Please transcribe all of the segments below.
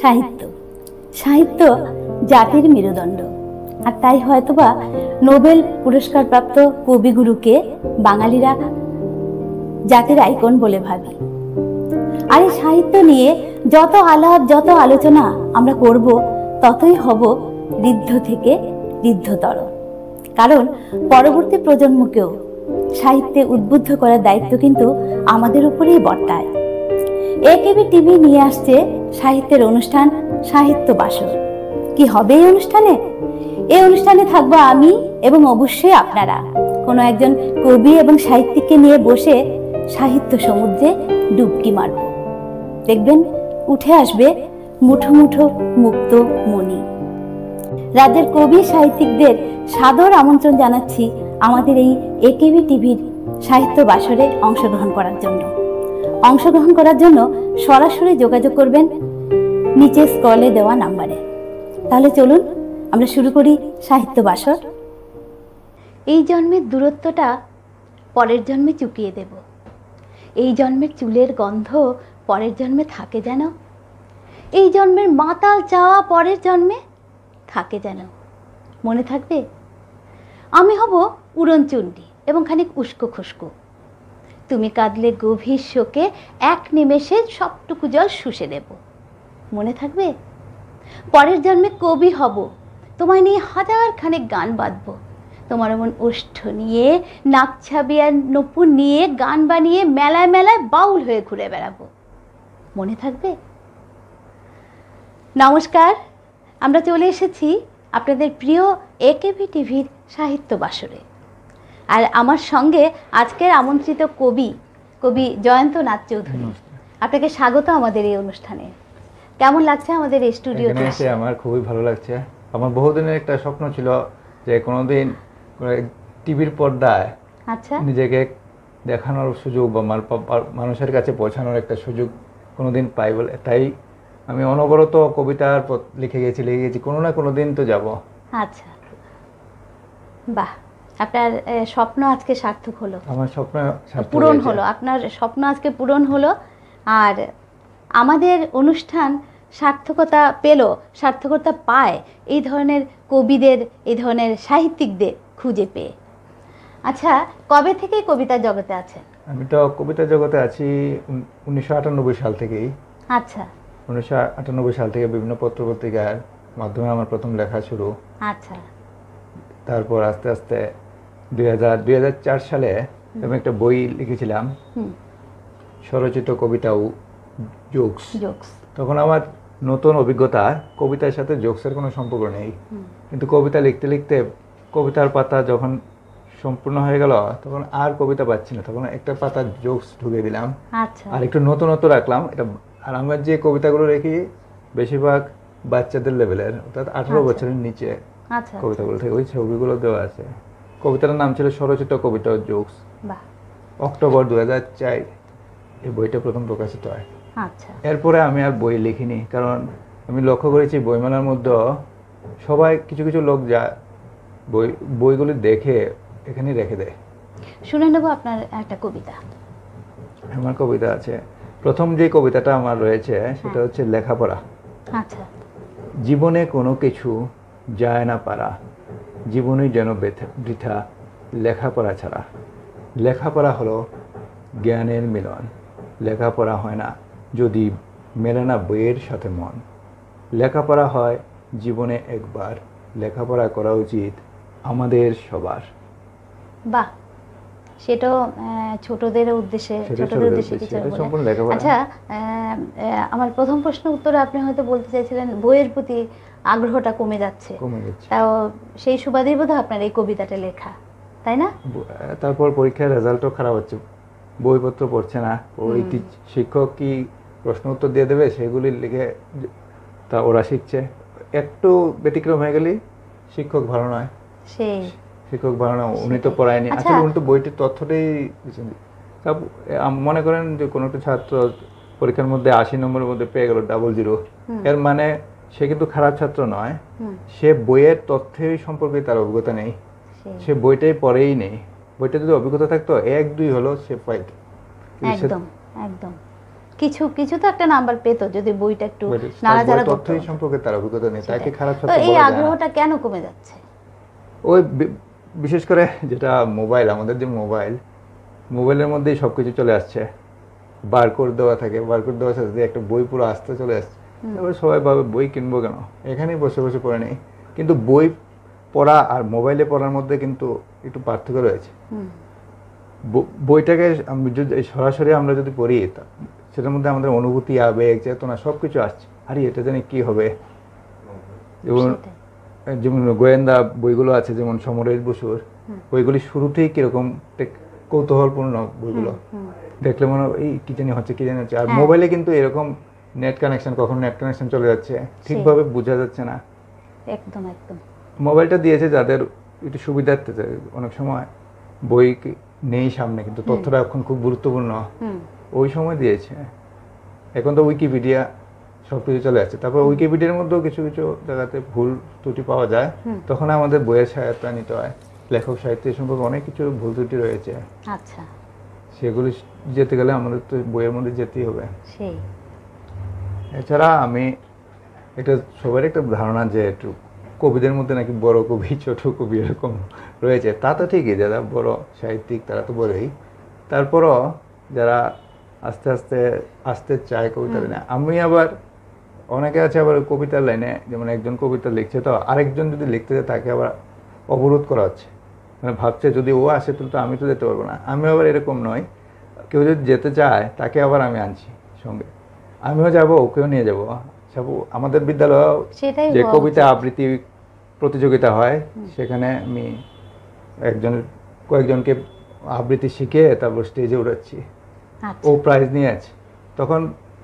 সাহিত্য সাহিত্য জাতির মেরুদণ্ড, আর তাই হয়তোবা নোবেল পুরস্কার প্রাপ্ত কবিগুরুকে বাঙালিরা জাতির আইকন বলে ভাবি। আর এই সাহিত্য নিয়ে যত আলাপ যত আলোচনা আমরা করব, ততই হব ঋদ্ধ থেকে ঋদ্ধতর। কারণ পরবর্তী প্রজন্মকেও সাহিত্যে উদ্বুদ্ধ করার দায়িত্ব কিন্তু আমাদের উপরেই বর্তায়। একেবি টিভি নিয়ে আসছে সাহিত্যের অনুষ্ঠান সাহিত্য বাসর। কি হবে এই অনুষ্ঠানে? এই অনুষ্ঠানে থাকবো আমি এবং অবশ্যই আপনারা। কোনো একজন কবি এবং সাহিত্যিককে নিয়ে বসে সাহিত্য সমুদ্রে ডুবকি মারব। দেখবেন উঠে আসবে মুঠো মুঠো মুক্ত মণি। রাজ্যের কবি সাহিত্যিকদের সাদর আমন্ত্রণ জানাচ্ছি আমাদের এই একেবি টিভির সাহিত্য বাসরে অংশগ্রহণ করার জন্য সরাসরি যোগাযোগ করবেন নিচে স্ক্রলে দেওয়া নাম্বারে। তাহলে চলুন আমরা শুরু করি সাহিত্য বাসর। এই জন্মের দূরত্বটা পরের জন্মে চুকিয়ে দেব। এই জন্মের চুলের গন্ধ পরের জন্মে থাকে যেন। এই জন্মের মাতাল চাওয়া পরের জন্মে থাকে যেন। মনে থাকবে? আমি হব উড়নচণ্ডী এবং খানিক উস্কো খুস্কো। তুমি কাঁদলে গভীর শোকে এক নিমেষে সবটুকু জল শুষে দেব। মনে থাকবে? পরের জন্মে কবি হব, তোমায় নিয়ে হাজার খানেক গান বাঁধব। তোমার এমন ওষ্ঠ নিয়ে, নাকছাবি আর নপুর নিয়ে গান বানিয়ে মেলায় মেলায় বাউল হয়ে ঘুরে বেড়াবো। মনে থাকবে? নমস্কার, আমরা চলে এসেছি আপনাদের প্রিয় একেবি টিভির সাহিত্য বাসরে। আর আমার সঙ্গে আজকের আমন্ত্রিত কবি জয়ন্ত নাথ চৌধুরী। আপনাকে স্বাগত আমাদের এই অনুষ্ঠানে। কেমন লাগছে আমাদের এই স্টুডিওতে এসে? আমার খুবই ভালো লাগছে। আমার বহুদিনের একটা স্বপ্ন ছিল যে কোনোদিন টিভির পর্দায় নিজেকে দেখানোর সুযোগ বা মানুষের কাছে পৌঁছানোর একটা সুযোগ কোনোদিন পাই বলে, তাই আমি অনবরত কবিতার লিখে গেছি কোনো না কোনো দিন তো যাব। আচ্ছা, বাহ, আপনার স্বপ্ন আজকে সার্থক হলো। আমার স্বপ্ন পূরণ হলো, আপনার স্বপ্ন আজকে পূরণ হলো। আর আমাদের অনুষ্ঠান সার্থকতা পায় এই ধরনের কবিদের, এই ধরনের সাহিত্যিকদের খুঁজে পেয়ে। আচ্ছা, কবে থেকে কবিতা জগতে আছেন? আমি তো কবিতা জগতে আছি 1998 সাল থেকেই। আচ্ছা, 1998 সাল থেকে বিভিন্ন পত্রপত্রিকার মাধ্যমে আমার প্রথম লেখা শুরু। আচ্ছা, তারপর আস্তে আস্তে 2004 সালে আমি একটা বই লিখেছিলাম, স্বরচিত কবিতা ও জোকস। তখন আমার নতুন অভিজ্ঞতা, কবিতার সাথে জোকসের কোনো সম্পর্ক নেই, কিন্তু কবিতা লিখতে লিখতে কবিতার পাতা যখন সম্পূর্ণ হয়ে গেল তখন আর কবিতা পাচ্ছি না, তখন একটা পাতা জোকস ঢুকিয়ে দিলাম। আচ্ছা, আর একটু নতুনত্ব রাখলাম এটা। আর আমার যে কবিতাগুলো রেখি বেশিরভাগ বাচ্চাদের লেভেলের, অর্থাৎ 18 বছরের নিচে কবিতাগুলো থেকে ওই ছবিগুলো দেওয়া আছে। কবিতার নাম ছিল স্বরচিত কবিতা ও জোকস। অক্টোবর 2004 এই বইটা প্রথম প্রকাশিত হয়। আচ্ছা, এরপরে আমি আর বই লিখিনি, কারণ আমি লক্ষ্য করেছি বইমেলার মধ্যে সবাই কিছু কিছু লোক যা বইগুলি দেখে এখানে রেখে দেয়। শুনে নেব আপনার একটা কবিতা। আমার কবিতা আছে, প্রথম যে কবিতাটা আমার রয়েছে সেটা হচ্ছে লেখাপড়া। আচ্ছা, জীবনে কোনো কিছু যায় না পারা, জীবনই যেন বৃথা লেখাপড়া ছাড়া। লেখাপড়া হলো জ্ঞানের মিলন, লেখাপড়া হয় না যদি মেলে না বইয়ের সাথে মন। লেখাপড়া হয় জীবনে একবার, লেখাপড়া করা উচিত আমাদের সবার। বাহ, সেটাও ছোটদের উদ্দেশ্যে আচ্ছা, আমার প্রথম প্রশ্ন উত্তরে আপনি হয়তো বলতে চাইছিলেন বইয়ের প্রতি আগ্রহটা কমে যাচ্ছে, তাও সেই সুবাদেই বোধহয় আপনার এই কবিতাটা লেখা, তাই না? তারপর পরীক্ষার রেজাল্টও খারাপ হচ্ছে, বইপত্র পড়ছে না, ওই শিক্ষক কি প্রশ্ন উত্তর দিয়ে দেবে সেগুলি লিখে তা ওরা শিখছে। একটু ব্যতিক্রম হয়ে গেলেই শিক্ষক ভালো নয়, শিক্ষক ভালো না, উনি তো পড়ায়নি। আসলে উনি তো বইটির তথ্যটাই মনে করেন যে কোনো একটা ছাত্র পরীক্ষার মধ্যে 80 নম্বরের মধ্যে পেয়ে গেল 00, এর মানে সে কিন্তু খারাপ ছাত্র নয়, সে বইয়ের তথ্যের সম্পর্কে তার অভিজ্ঞতা নেই, সে বইটাই পড়েই নেই। বইটা যদি অভিজ্ঞতা থাকতো 1-2 হলো সে পাইত। একদম একদম। কিছু কিছু তো একটা নাম্বার পেতো যদি বইটা একটু বই নাড়াচাড়া করতো। তথ্যই সম্পর্কে তার অভিজ্ঞতা নেই, তাকে খারাপ তো ছাত্র এই বলা যায় না। আগ্রহটা কেন কমে যাচ্ছে? ওই বিশেষ করে যেটা মোবাইল, আমাদের যে মোবাইলের মধ্যেই সবকিছু চলে আসছে, বারকোড দেওয়া থাকে, বারকোড দেওয়ার সাথে সাথে একটা বই পুরো আসতে চলে আসছে। এবার সবাই ভাবে বই কিনবো কেন, এখানেই বসে বসে পড়ে নেই। কিন্তু বই পড়া আর মোবাইলে পড়ার মধ্যে কিন্তু একটু পার্থক্য রয়েছে। বইটাকে যদি সরাসরি আমরা যদি পড়ি, সেটার মধ্যে আমাদের অনুভূতি, আবেগ, চেতনা সবকিছু আসছে। আরে এটা জানি কি হবে, যেমন যেমন গোয়েন্দা বইগুলো আছে, যেমন সমরেশ বসুর বইগুলি শুরুতেই কিরকম কৌতূহলপূর্ণ বইগুলো, দেখলে মনে হয় এই কি জানি হচ্ছে, কি জানি হচ্ছে। আর মোবাইলে কিন্তু এরকম নেট কানেকশন, কখন নেট কানেকশন চলে যাচ্ছে ঠিকভাবে বোঝা যাচ্ছে না। একদম একদম। মোবাইলটা দিয়েছে যাদের একটু সুবিধার্থে, অনেক সময় বই নেই সামনে কিন্তু তথ্যটা এখন খুব গুরুত্বপূর্ণ, ওই সময় দিয়েছে। এখন তো উইকিপিডিয়া সবকিছু চলে আসছে, তারপর উইকিপিডিয়ার মধ্যেও কিছু কিছু জায়গাতে ভুল ত্রুটি পাওয়া যায়, তখন আমাদের বইয়ের সহায়তা নিতে হয়। লেখক সাহিত্য সম্পর্কে অনেক কিছু ভুল ত্রুটি রয়েছে, আচ্ছা, সেগুলি যেতে গেলে আমাদের তো বইয়ের মধ্যে যেতেই হবে। সেই এছাড়া আমি এটা সবার একটা ধারণা যে একটু কবিদের মধ্যে নাকি বড় কবি ছোট কবি এরকম রয়েছে, তা তো ঠিকই, যারা বড় সাহিত্যিক তারা তো বড়ই, তারপরও যারা আস্তে আস্তে আসতে চায় কবিতার লাইনে। আমি আবার অনেকে আছে আবার কবিতার লাইনে, যেমন একজন কবিতা লিখছে তো আরেকজন যদি লিখতে যায় তাকে আবার অবরোধ করা হচ্ছে, মানে ভাবছে যদি ও আসে তো আমি তো যেতে পারবো না। আমি আবার এরকম নয়, কেউ যদি যেতে চায় তাকে আবার আমি আনছি সঙ্গে, আমিও যাবো, ওকেও নিয়ে যাবো। আমাদের বিদ্যালয়ে যে কবিতা আবৃত্তি প্রতিযোগিতা হয়, সেখানে আমি কয়েকজনকে আবৃত্তি শিখে তারপর স্টেজে উঠাচ্ছি, ও প্রাইজ নিয়ে আছে। তখন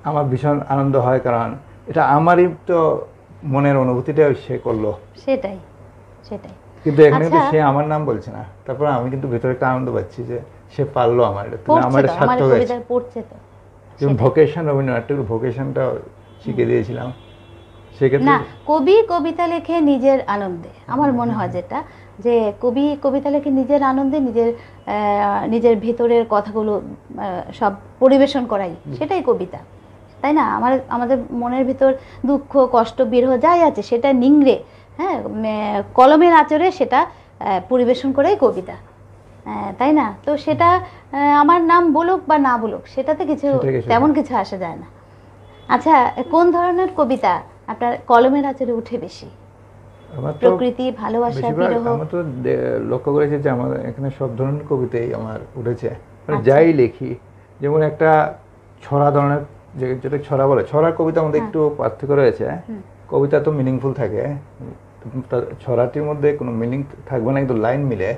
আমার ভীষণ আনন্দ হয়, কারণ এটা আমারই তো মনের অনুভূতিটা সে করলো, সেটাই সেটাই। কিন্তু এখানে কিন্তু সে আমার নাম বলছে না, তারপর আমি কিন্তু ভিতরে একটা আনন্দ পাচ্ছি যে সে পারলো আমার এটা, আমার এটা সার্থক হয়েছে। যেমন ভোকেশন, রবীন্দ্রনাথের ভোকেশনটা শিখে দিয়েছিলাম। না, কবি কবিতা লেখে নিজের আনন্দে, আমার মনে হয় যেটা, যে কবি কবিতা লেখে নিজের আনন্দে, নিজের ভেতরের কথাগুলো সব পরিবেশন করাই, সেটাই কবিতা, তাই না? আমাদের মনের ভিতর দুঃখ, কষ্ট, বিরহ যাই আছে সেটা নিংড়ে, হ্যাঁ, কলমের আঁচড়ে সেটা পরিবেশন করেই কবিতা, তাই না? তো সেটা আমার নাম বলুক বা না বলুক, সেটাতে কিছু তেমন কিছু আসে যায় না। আচ্ছা, কোন ধরনের কবিতা আপনার কলমের আঁচড়ে উঠে বেশি? প্রকৃতি, ভালোবাসা, বিরহ? আমার তো লক্ষ্য করেছি যে আমার এখানে সব ধরনের কবিতাই আমার উঠেছে, মানে যাই লিখি। যেমন একটা ছড়া ধরনের, যেটা ছড়া বলে, ছড়ার কবিতার মধ্যে একটু পার্থক্য রয়েছে। কবিতা তো মিনিংফুল থাকে, ছড়াটির মধ্যে কোনো মিনিং থাকবে না, কিন্তু লাইন মিলে।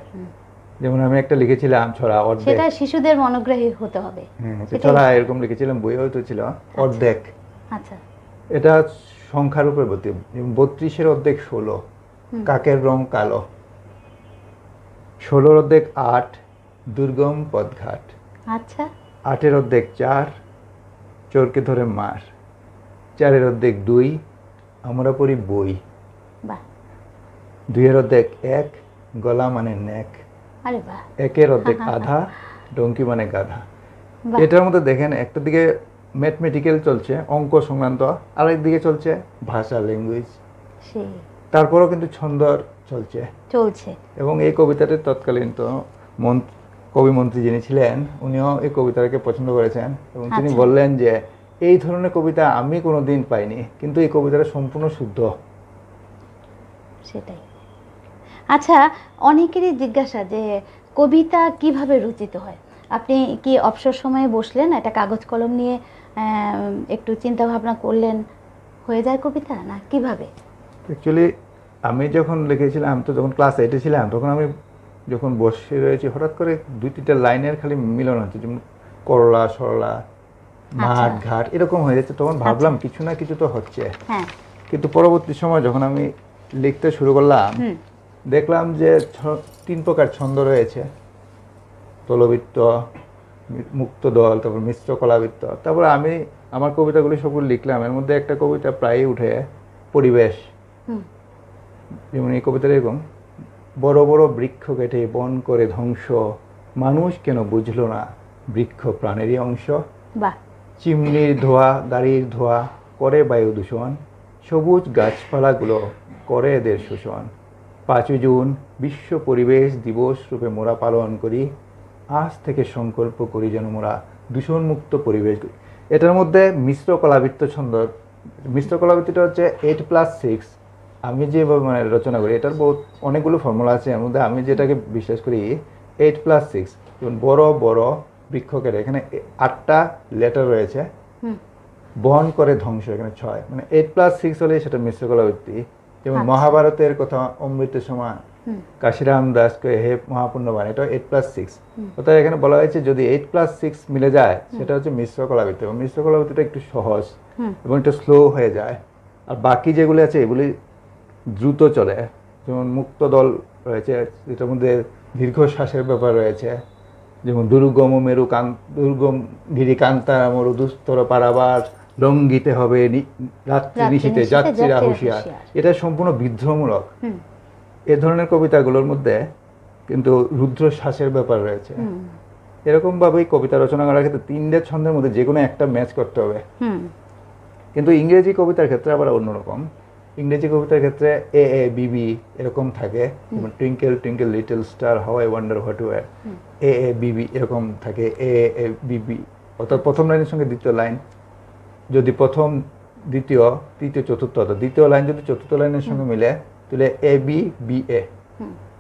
যেমন আমি একটা লিখেছিলাম ছড়া, অর্ধেক, সেটা শিশুদের মনোগ্রাহী হতে হবে। ছড়া এরকম লিখেছিলাম, বইও তো ছিল, অর্ধেক। আচ্ছা, এটা সংখ্যার উপর ভিত্তি, 32-এর অর্ধেক 16, কাকের রং কালো, 16-র অর্ধেক 8, দুর্গম পথঘাট। আচ্ছা, 8-এর অর্ধেক 4, চোরকে ধরে মার, 4-এর অর্ধেক 2, আমরা পড়ি বই, 2-এর অর্ধেক 1, গলা মানে নেক, 1-এর অর্ধেক আধা, ডঙ্কি মানে গাধা। এটার মধ্যে দেখেন, একটা দিকে ম্যাথমেটিক্যাল চলছে, অঙ্ক সংক্রান্ত, আরেক দিকে চলছে ভাষা, ল্যাঙ্গুয়েজ, তারপরও কিন্তু ছন্দ চলছে। এবং এই কবিতাটির তৎকালীন তো কবি মন্ত্রী যিনি ছিলেন, উনিও এই কবিতাটাকে পছন্দ করেছেন, এবং তিনি বললেন যে এই ধরনের কবিতা আমি কোনোদিন পাইনি, কিন্তু এই কবিতাটা সম্পূর্ণ শুদ্ধ। সেটাই। আচ্ছা, অনেকেরই জিজ্ঞাসা যে কবিতা কিভাবে রচিত হয়? আপনি কি অবসর সময়ে বসলেন, একটা কাগজ কলম নিয়ে একটু চিন্তা ভাবনা করলেন, হয়ে যায় কবিতা, না কিভাবে? অ্যাকচুয়ালি আমি যখন লিখেছিলাম, তো যখন ক্লাস 8-এ ছিলাম, তখন আমি যখন বসে রয়েছি, হঠাৎ করে 2-3টা লাইনের খালি মিলন হচ্ছে, যেমন করলা, সরলা, মাঠ, ঘাট, এরকম হয়ে যাচ্ছে। তখন ভাবলাম কিছু না কিছু তো হচ্ছে। কিন্তু পরবর্তী সময় যখন আমি লিখতে শুরু করলাম, দেখলাম যে 3 প্রকার ছন্দ রয়েছে, তলবৃত্ত, মুক্ত দল, তারপর মিশ্র কলাবৃত্ত। তারপর আমি আমার কবিতাগুলি সবগুলো লিখলাম, এর মধ্যে একটা কবিতা প্রায়ই উঠে পরিবেশ। যেমন এই কবিতাটা এরকম: বড় বড় বৃক্ষ কেটে বন করে ধ্বংস, মানুষ কেন বুঝলো না বৃক্ষ প্রাণেরই অংশ। চিমনির ধোঁয়া, গাড়ির ধোঁয়া করে বায়ু দূষণ, সবুজ গাছপালাগুলো করে এদের শোষণ। 5ই জুন বিশ্ব পরিবেশ দিবস রূপে মোরা পালন করি, আজ থেকে সংকল্প করি যেন মোরা দূষণমুক্ত পরিবেশ করি। এটার মধ্যে মিশ্র কলাবৃত্ত ছন্দ, মিশ্র কলাবৃত্তিটা হচ্ছে 8+6। আমি যে মানে রচনা করি এটার অনেকগুলো ফর্মুলা আছে, এর মধ্যে আমি যেটাকে বিশ্বাস করি 8+6। যেমন বড় বড় বৃক্ষকের এখানে 8টা লেটার রয়েছে, বহন করে ধ্বংস এখানে 6, মানে 8+6 হলে সেটা মিশ্র কলাবৃত্তি। যেমন মহাভারতের কথা অমৃতের সময় কাশিরাম দাসকে হে মহাপুণ্যবান, এটা 8+6। অর্থাৎ এখানে বলা হয়েছে যদি 8+6 মিলে যায় সেটা হচ্ছে মিশ্র কলাবৃত্তি, এবং মিশ্র কলাবৃত্তিটা একটু সহজ এবং একটু স্লো হয়ে যায়। আর বাকি যেগুলি আছে এগুলি দ্রুত চলে। যেমন মুক্ত দল রয়েছে, এটার মধ্যে দীর্ঘশ্বাসের ব্যাপার রয়েছে। যেমন দুর্গম মেরু দুর্গম গিরি কান্তা মরু দুস্তর পারাবার লঙ্ঘিতে হবে রাত্রি নিশীথে যাত্রীরা হুঁশিয়ার। এটা সম্পূর্ণ বিদ্রোহমূলক। এ ধরনের কবিতাগুলোর মধ্যে কিন্তু রুদ্রশ্বাসের ব্যাপার রয়েছে। এরকম ভাবেই কবিতা রচনা করার ক্ষেত্রে 3টে ছন্দের মধ্যে যে কোনো একটা ম্যাচ করতে হবে। কিন্তু ইংরেজি কবিতার ক্ষেত্রে আবার অন্যরকম। ইংরেজি কবিতার ক্ষেত্রে এ এ বি বি এরকম থাকে, যেমন twinkle twinkle little star how I wonder what where, A A B B এরকম থাকে। এ এ বি বি অর্থাৎ প্রথম লাইনের সঙ্গে দ্বিতীয় লাইন যদি প্রথম দ্বিতীয় তৃতীয় চতুর্থ, অর্থাৎ দ্বিতীয় লাইন যদি চতুর্থ লাইনের সঙ্গে মিলে তাহলে এ বি বি এ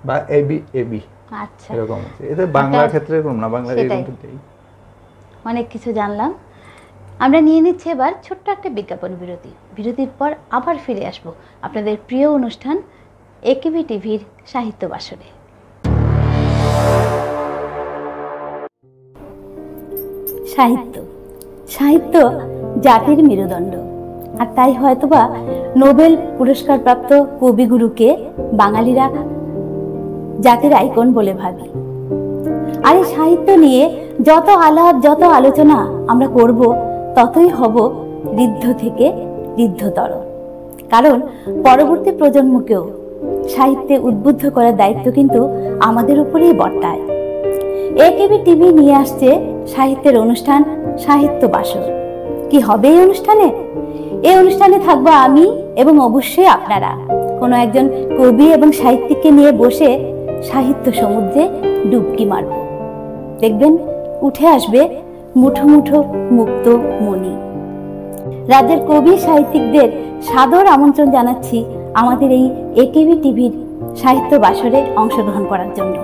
বা এ বি এ বি এরকম আছে। এটা বাংলার ক্ষেত্রে এরকম না, বাংলার এরকম ক্ষেত্রেই অনেক কিছু জানলাম। আমরা নিয়ে নিচ্ছি এবার ছোট্ট একটা বিজ্ঞাপন বিরতি। বিরতির পর আবার ফিরে আসব আপনাদের প্রিয় অনুষ্ঠান একেবি টিভির সাহিত্য বাসরে। সাহিত্য সাহিত্য জাতির মেরুদণ্ড, আর তাই হয়তোবা নোবেল পুরস্কার প্রাপ্ত কবিগুরুকে বাঙালিরা জাতির আইকন বলে ভাবি। আর এই সাহিত্য নিয়ে যত আলাপ যত আলোচনা আমরা করব ততই হব ঋদ্ধ থেকে ঋদ্ধতর, কারণ পরবর্তী প্রজন্মকেও সাহিত্যে উদ্বুদ্ধ করার দায়িত্ব কিন্তু আমাদের উপরেই বর্তায়। একেবি টিভি নিয়ে আসছে সাহিত্যের অনুষ্ঠান সাহিত্য বাসর। কি হবে এই অনুষ্ঠানে? এই অনুষ্ঠানে থাকবো আমি এবং অবশ্যই আপনারা। কোনো একজন কবি এবং সাহিত্যিককে নিয়ে বসে সাহিত্য সমুদ্রে ডুবকি মারব। দেখবেন উঠে আসবে মুঠো মুঠো মুক্ত মণি। রাজ্যের কবি সাহিত্যিকদের সাদর আমন্ত্রণ জানাচ্ছি আমাদের এই একেবি টিভির সাহিত্য বাসরে অংশগ্রহণ করার জন্য।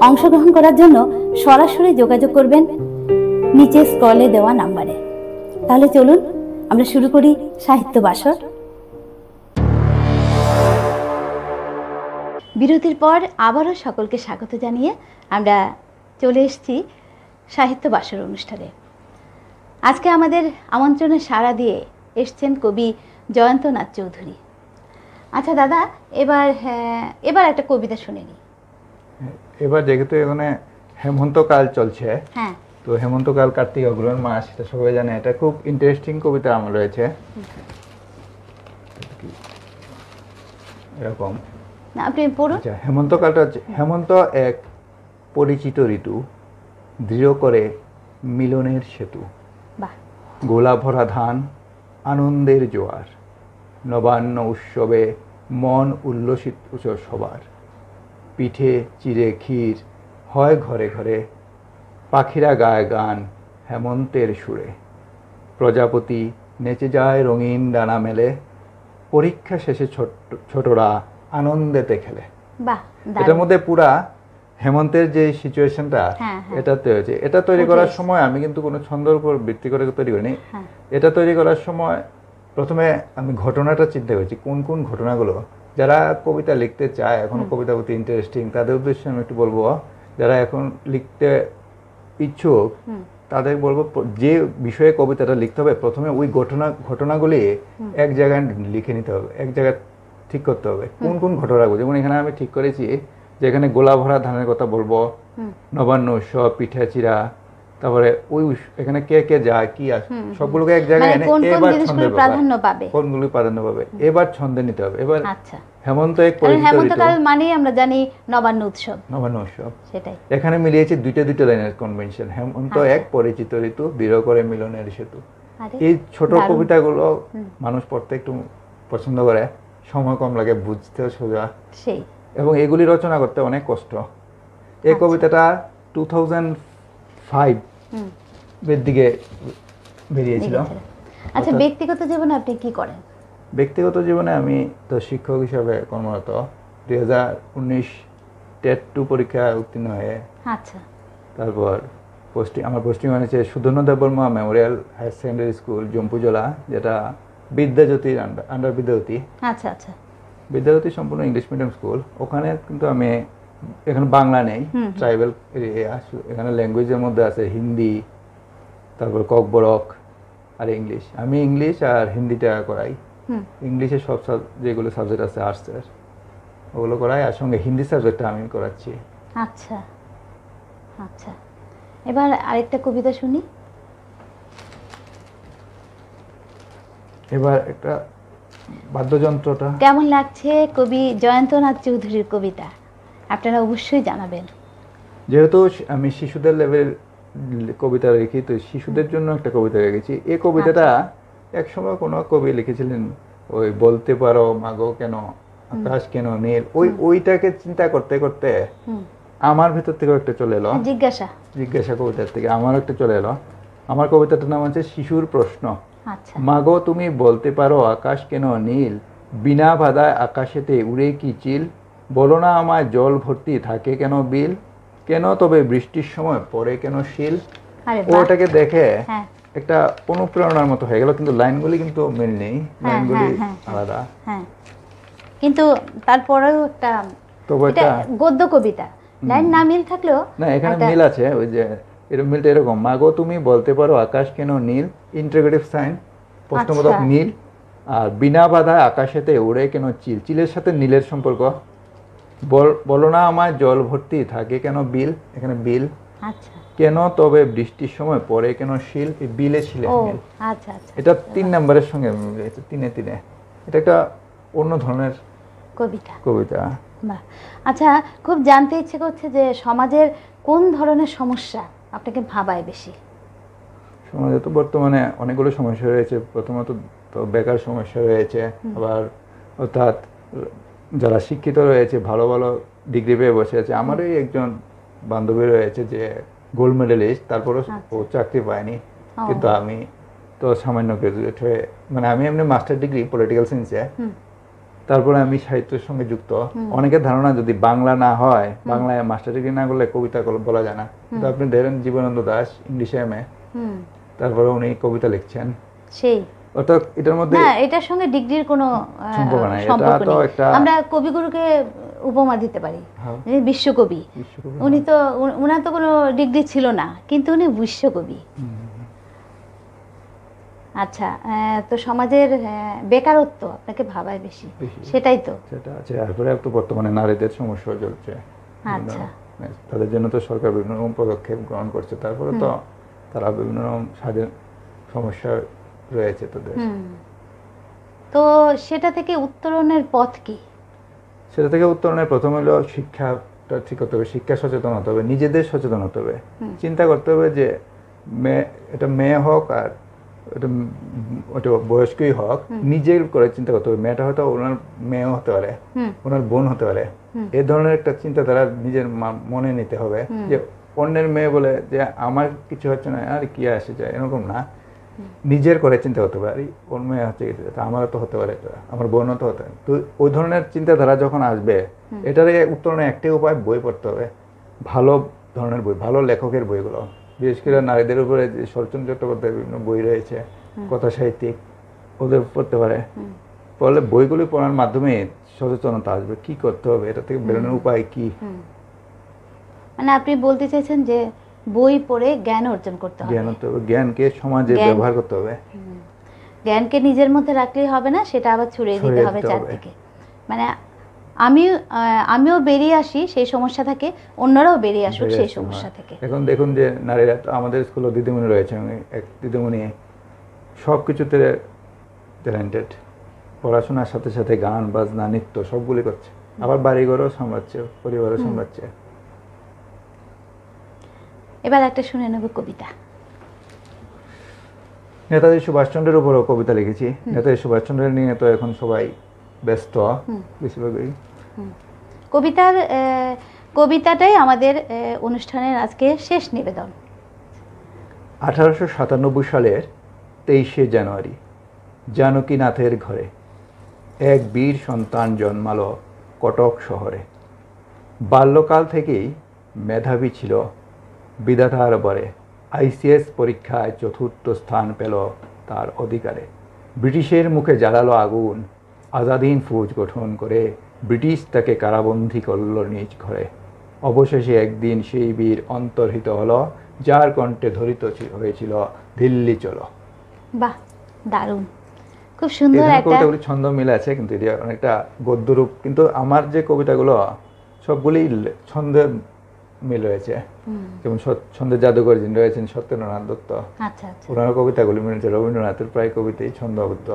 অংশগ্রহণ করার জন্য সরাসরি যোগাযোগ করবেন নিচে স্ক্রলে দেওয়া নাম্বারে। তাহলে চলুন আমরা শুরু করি সাহিত্য বাসর। বিরতির পর আবারও সকলকে স্বাগত জানিয়ে আমরা চলে এসেছি সাহিত্য বাসর অনুষ্ঠানে। আজকে আমাদের আমন্ত্রণে সাড়া দিয়ে এসছেন কবি জয়ন্তনাথ চৌধুরী। আচ্ছা দাদা, এবার একটা কবিতা শুনে নিই। এবার যেহেতু এখানে হেমন্তকাল চলছে, হ্যাঁ, তো হেমন্তকাল কার্তিক অগ্রহণ মাস, এটা সবাই জানে। এটা খুব ইন্টারেস্টিং কবিতা আমার রয়েছে এরকম। আপনি পড়ুন। আচ্ছা, হেমন্তকালটা হচ্ছে, হেমন্ত এক পরিচিত ঋতু, দৃঢ় করে মিলনের সেতু। বাহ। গোলা ভরা ধান, আনন্দের জোয়ার, নবান্ন উৎসবে মন উল্লসিত সবার। পিঠে চিড়ে ক্ষীর হয় ঘরে ঘরে, পাখিরা গায় গান হেমন্তের সুরে। প্রজাপতি নেচে যায় রঙিন ডানা মেলে, পরীক্ষা শেষে ছোটরা আনন্দেতে খেলে। বাহ, এটার মধ্যে পুরা হেমন্তের যে সিচুয়েশনটা এটাতে হয়েছে। এটা তৈরি করার সময় আমি কিন্তু কোনো ছন্দের উপর ভিত্তি করে তৈরি করিনি। এটা তৈরি করার সময় প্রথমে আমি ঘটনাটা চিন্তা করেছি, কোন কোন ঘটনাগুলো যারা কবিতা লিখতে চায়, এখনো কবিতা প্রতি ইন্টারেস্টিং, তাদের উদ্দেশ্যে আমি একটু বলবো। যারা এখন লিখতে ইচ্ছুক তাদের বলবো, যে বিষয়ে কবিতাটা লিখতে হবে প্রথমে ওই ঘটনাগুলি এক জায়গায় লিখে নিতে হবে, এক জায়গায় ঠিক করতে হবে কোন কোন ঘটনাগুলো। যেমন এখানে আমি ঠিক করেছি যে এখানে গোলা ভরা ধানের কথা বলবো, নবান্ন উৎসব, পিঠা চিরা, তারপরে ওই এখানে কে কে যায় কি আসে সবগুলোকে এক জায়গায় মানে এনে কোন কোন এবার জিনিসগুলো ছন্দের প্রাধান্য পাবে, কোনগুলি প্রাধান্য পাবে এবার ছন্দে নিতে হবে। এবার আচ্ছা, হেমন্ত এক কারণ পরিচিত ঋতু, হেমন্তকাল মানেই আমরা জানি নবান্ন উৎসব, নবান্ন উৎসব। সেটাই। এখানে মিলিয়েছে দুইটা লাইনের কনভেনশন, হেমন্ত এক পরিচিত ঋতু, বিরহ করে মিলনের সেতু। আরে, এই ছোট দারুণ। কবিতাগুলো মানুষ পড়তে একটু পছন্দ করে, সময় কম লাগে, বুঝতেও সোজা, সেই এবং এগুলি রচনা করতে অনেক কষ্ট। এই কবিতাটা 2005 এর দিকে বেরিয়েছিল। আচ্ছা, ব্যক্তিগত জীবনে আপনি কি করেন? ব্যক্তিগত জীবনে আমি তো শিক্ষক হিসাবে কর্মরত। 2019 টেট 2 পরীক্ষায় উত্তীর্ণ হয়ে আচ্ছা, তারপর আমার পোস্টিং হয়েছে Sudhanya Debbarma memorial higher secondary school, Jampuijala, যেটা বিদ্যাজ্যোতির আন্ডার বিদ্যাজ্যোতি। আচ্ছা আচ্ছা, বিদ্যাজ্যোতি সম্পূর্ণ ইংলিশ মিডিয়াম স্কুল। ওখানে কিন্তু আমি, এখানে বাংলা নেই, ট্রাইবাল এরিয়া, এখানে ল্যাঙ্গুয়েজের মধ্যে আছে হিন্দি, তারপর ককবরক আর ইংলিশ। আমি ইংলিশ আর হিন্দিটা করাই। ইংলিশে সব যেগুলো সাবজেক্ট আছে আর্টসের ওগুলো করাই, আর সঙ্গে হিন্দি সাবজেক্টটা আমি করাচ্ছি। আচ্ছা আচ্ছা, এবার আরেকটা কবিতা শুনি। এবার একটা বাদ্যযন্ত্রটা কেমন লাগছে কবি জয়ন্তনাথ চৌধুরীর কবিতা, আপনারা অবশ্যই জানাবেন। যেহেতু আমি শিশুদের লেভেল কবিতা লিখি, তো শিশুদের জন্য একটা কবিতা রেখেছি। এই কবিতাটা একসময় কোনো কবি লিখেছিলেন, ওই বলতে পারো মাগো কেন আকাশ কেন নীল, ওইটাকে চিন্তা করতে করতে আমার ভেতর থেকেও একটা চলে এলো, জিজ্ঞাসা কবিতার থেকে আমার একটা চলে এলো। আমার কবিতাটার নাম হচ্ছে শিশুর প্রশ্ন। আচ্ছা, মাগো তুমি বলতে পারো আকাশ কেন নীল, বিনা বাধায় আকাশেতে উড়ে কি চিল, বলো না আমায় জল ভর্তি থাকে কেন বিল, কেন তবে বৃষ্টির সময় পড়ে কেন শিল। ওটাকে দেখে একটা অনুপ্রেরণার মতো হয়ে গেল, কিন্তু লাইনগুলি কিন্তু মিল নেই, লাইনগুলি আলাদা, কিন্তু তারপরেও একটা গদ্য কবিতা, লাইন না মিল থাকলেও না এখানে মিল আছে। ওই যে এরকম মিলটা এরকম, মাগো তুমি বলতে পারো আকাশ কেন নীল, ইন্টারোগেটিভ সাইন, প্রশ্নবোধক নীল, আর বিনা বাধা আকাশেতে উড়ে কেন চিল, চিলের সাথে নীলের সম্পর্ক, বলো না আমায় জল ভর্তি থাকে কেন বিল, এখানে বিল, কেন তবে বৃষ্টির সময় পরে কেন শিল, এই বিলে ছিলেন মিল। এটা 3 নম্বরের সঙ্গে তিনে তিনে, এটা একটা অন্য ধরনের কবিতা। আচ্ছা, খুব জানতে ইচ্ছে করছে যে সমাজের কোন ধরনের সমস্যা আপনাকে ভাবায় বেশি? সমাজে তো বর্তমানে অনেকগুলো সমস্যা রয়েছে। প্রথমত তো বেকার সমস্যা রয়েছে, আবার অর্থাৎ যারা শিক্ষিত রয়েছে, ভালো ভালো ডিগ্রি পেয়ে বসে আছে। আমারই একজন বান্ধবী রয়েছে যে গোল্ড মেডেলিস্ট, তারপরও ও চাকরি পায়নি, কিন্তু আমি তো সামান্য গ্রাজুয়েট হয়ে, মানে আমি এমনি মাস্টার ডিগ্রি পলিটিক্যাল সায়েন্সে, তারপরে আমি সাহিত্যের সঙ্গে যুক্ত। অনেকের ধারণা যদি বাংলা না হয়, বাংলায় মাস্টার ডিগ্রি না করলে কবিতা বলা যায় না, কিন্তু আপনি ধরেন জীবনানন্দ দাশ ইংলিশে এমএ, তারপরে উনি কবিতা লিখছেন, সেই অর্থাৎ এটার মধ্যে এটার সঙ্গে ডিগ্রির কোনো সম্পর্ক নাই। আমরা কবিগুরুকে উপমা দিতে পারি, বিশ্বকবি। উনি তো, উনার তো কোনো ডিগ্রি ছিল না, কিন্তু উনি বিশ্বকবি। আচ্ছা, তো সমাজের বেকারত্ব আপনাকে ভাবায় বেশি, সেটাই তো, সেটা আছে। তারপরে তো বর্তমানে নারীদের সমস্যা চলছে। আচ্ছা, তাদের জন্য তো সরকার বিভিন্ন রকম পদক্ষেপ গ্রহণ করছে, তারপরে তো তারা বিভিন্ন রকম স্বাধীন সমস্যা রয়েছে তাদের। তো সেটা থেকে উত্তরণের পথ কি? সেটা থেকে উত্তরণের প্রথম হলো শিক্ষাটা ঠিক হতে হবে, শিক্ষা সচেতন হতে হবে, নিজেদের সচেতন হতে হবে, চিন্তা করতে হবে যে এটা মেয়ে হোক আর ওটা বয়স্কই হোক, নিজের করে চিন্তা করতে হবে। মেয়েটা হয়তো ওনার মেয়েও হতে পারে, ওনার বোন হতে পারে, এই ধরনের একটা চিন্তাধারা নিজের মনে নিতে হবে, যে অন্যের মেয়ে বলে যে আমার কিছু হচ্ছে না আর কি আসে যায়, এরকম না। নিজের করে চিন্তা করতে পারি, ওর মেয়ে হচ্ছে আমারও তো হতে পারে, আমার বোনও তো হতে পারে। তো ওই ধরনের চিন্তাধারা যখন আসবে, এটার উত্তরণে একটাই উপায়, বই পড়তে হবে, ভালো ধরনের বই, ভালো লেখকের বইগুলো, বিশেষ করে নারীদের উপরে যে শরৎচন্দ্র চট্টোপাধ্যায়ের বিভিন্ন বই রয়েছে, কথা সাহিত্যিক, ওদের পড়তে পারে। পড়লে বইগুলি পড়ার মাধ্যমে সচেতনতা আসবে, কি করতে হবে, এটা থেকে বেরোনোর উপায় কি। মানে আপনি বলতে চাইছেন যে বই পড়ে জ্ঞান অর্জন করতে হবে, জ্ঞানকে সমাজে ব্যবহার করতে হবে। জ্ঞানকে নিজের মধ্যে রাখলেই হবে না, সেটা আবার ছড়িয়ে দিতে হবে চারদিকে। মানে আমিও বেরিয়ে আসি সেই সমস্যা থেকে, অন্যরাও বেরিয়ে আসুক সেই সমস্যা থেকে। এখন দেখুন যে নারীরা তো আমাদের স্কুলে দিদিমণি রয়েছে, এক দিদিমণি সব কিছুতে ট্যালেন্টেড, পড়াশোনার সাথে সাথে গান বাজনা নৃত্য সবগুলি করছে, আবার বাড়িঘরও সামলাচ্ছে, পরিবারও সামলাচ্ছে। এবার একটা শুনে নেব কবিতা। নেতাজি সুভাষচন্দ্রের উপরও কবিতা লিখেছি। নেতাজি সুভাষচন্দ্রের নিয়ে তো এখন সবাই ব্যস্ত বেশিরভাগই। কবিতাটাই আমাদের অনুষ্ঠানের আজকে শেষ নিবেদন। 1897 সালের 23শে জানুয়ারি জানকীনাথের ঘরে এক বীর সন্তান জন্মালো কটক শহরে। বাল্যকাল থেকেই মেধাবী ছিল বিধাতার বরে, আইসিএস পরীক্ষায় 4র্থ স্থান পেল তার অধিকারে। ব্রিটিশের মুখে জ্বালালো আগুন, আজাদিন ফৌজ গঠন করে ব্রিটিশ তাকে কারাবন্দী করল নিজ ঘরে। অবশেষে একদিন সেই বীর অন্তর্হিত হলো, যার কণ্ঠে ধরিত হয়েছিল দিল্লি চলো। বাহ, দারুণ, খুব সুন্দর একটা কবিতাগুলি ছন্দ মিলে আছে, কিন্তু এটা অনেকটা গদ্যরূপ। কিন্তু আমার যে কবিতাগুলো সবগুলি ছন্দের মিল রয়েছে। যেমন ছন্দের জাদুঘর যিনি রয়েছেন সত্যেন্দ্রনাথ দত্ত, ওনার কবিতাগুলি মিলেছে রবীন্দ্রনাথের প্রায় কবিতাই ছন্দবদ্ধ।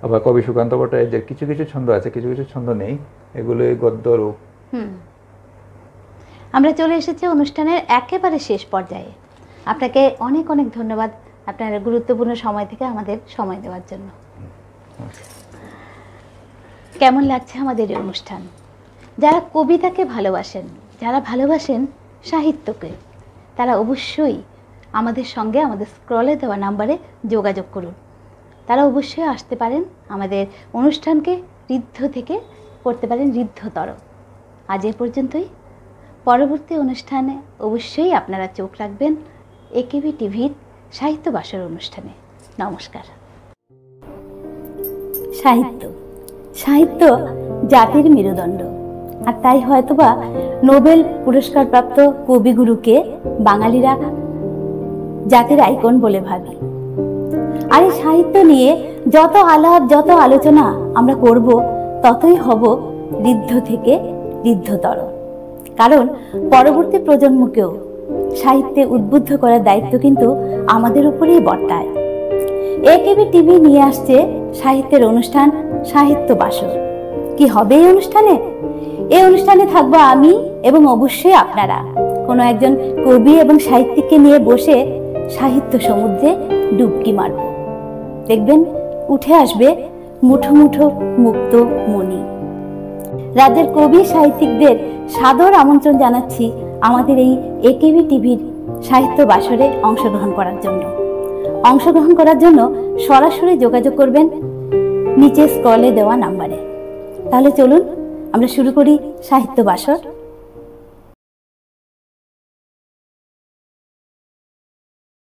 আবার কবি সুকান্ত ভট্টাচার্যের কিছু কিছু ছন্দ আছে, কিছু কিছু ছন্দ নেই, এগুলি গদ্যরূপ। আমরা চলে এসেছি অনুষ্ঠানের একেবারে শেষ পর্যায়ে। আপনাকে অনেক অনেক ধন্যবাদ আপনার গুরুত্বপূর্ণ সময় থেকে আমাদের সময় দেওয়ার জন্য। কেমন লাগছে আমাদের এই অনুষ্ঠান? যারা কবিতাকে ভালোবাসেন, যারা ভালোবাসেন সাহিত্যকে, তারা অবশ্যই আমাদের সঙ্গে আমাদের স্ক্রলে দেওয়া নাম্বারে যোগাযোগ করুন। তারা অবশ্যই আসতে পারেন, আমাদের অনুষ্ঠানকে ঋদ্ধ থেকে করতে পারেন ঋদ্ধতর। আজ এ পর্যন্তই। পরবর্তী অনুষ্ঠানে অবশ্যই আপনারা চোখ রাখবেন একেবি টিভির সাহিত্য বাসর অনুষ্ঠানে। নমস্কার। সাহিত্য জাতির মেরুদণ্ড, আর তাই হয়তোবা নোবেল পুরস্কার প্রাপ্ত কবিগুরুকে বাঙালিরা জাতির আইকন বলে ভাবি। আর এই সাহিত্য নিয়ে যত আলাপ, যত আলোচনা আমরা করব, ততই হব ঋদ্ধ থেকে ঋদ্ধতর। কারণ পরবর্তী প্রজন্মকেও সাহিত্যে উদ্বুদ্ধ করার দায়িত্ব কিন্তু আমাদের উপরেই বর্তায়। একেবি টিভি নিয়ে আসছে সাহিত্যের অনুষ্ঠান সাহিত্য বাসর। কি হবে এই অনুষ্ঠানে? এই অনুষ্ঠানে থাকবো আমি এবং অবশ্যই আপনারা। কোনো একজন কবি এবং সাহিত্যিককে নিয়ে বসে সাহিত্য সমুদ্রে ডুবকি মারব। দেখবেন উঠে আসবে মুঠো মুঠো মুক্ত মণি। রাজ্যের কবি সাহিত্যিকদের সাদর আমন্ত্রণ জানাচ্ছি আমাদের এই একেবি টিভির সাহিত্য বাসরে অংশগ্রহণ করার জন্য সরাসরি যোগাযোগ করবেন নিচে স্ক্রলে দেওয়া নাম্বারে। তাহলে চলুন আমরা শুরু করি সাহিত্য বাসর।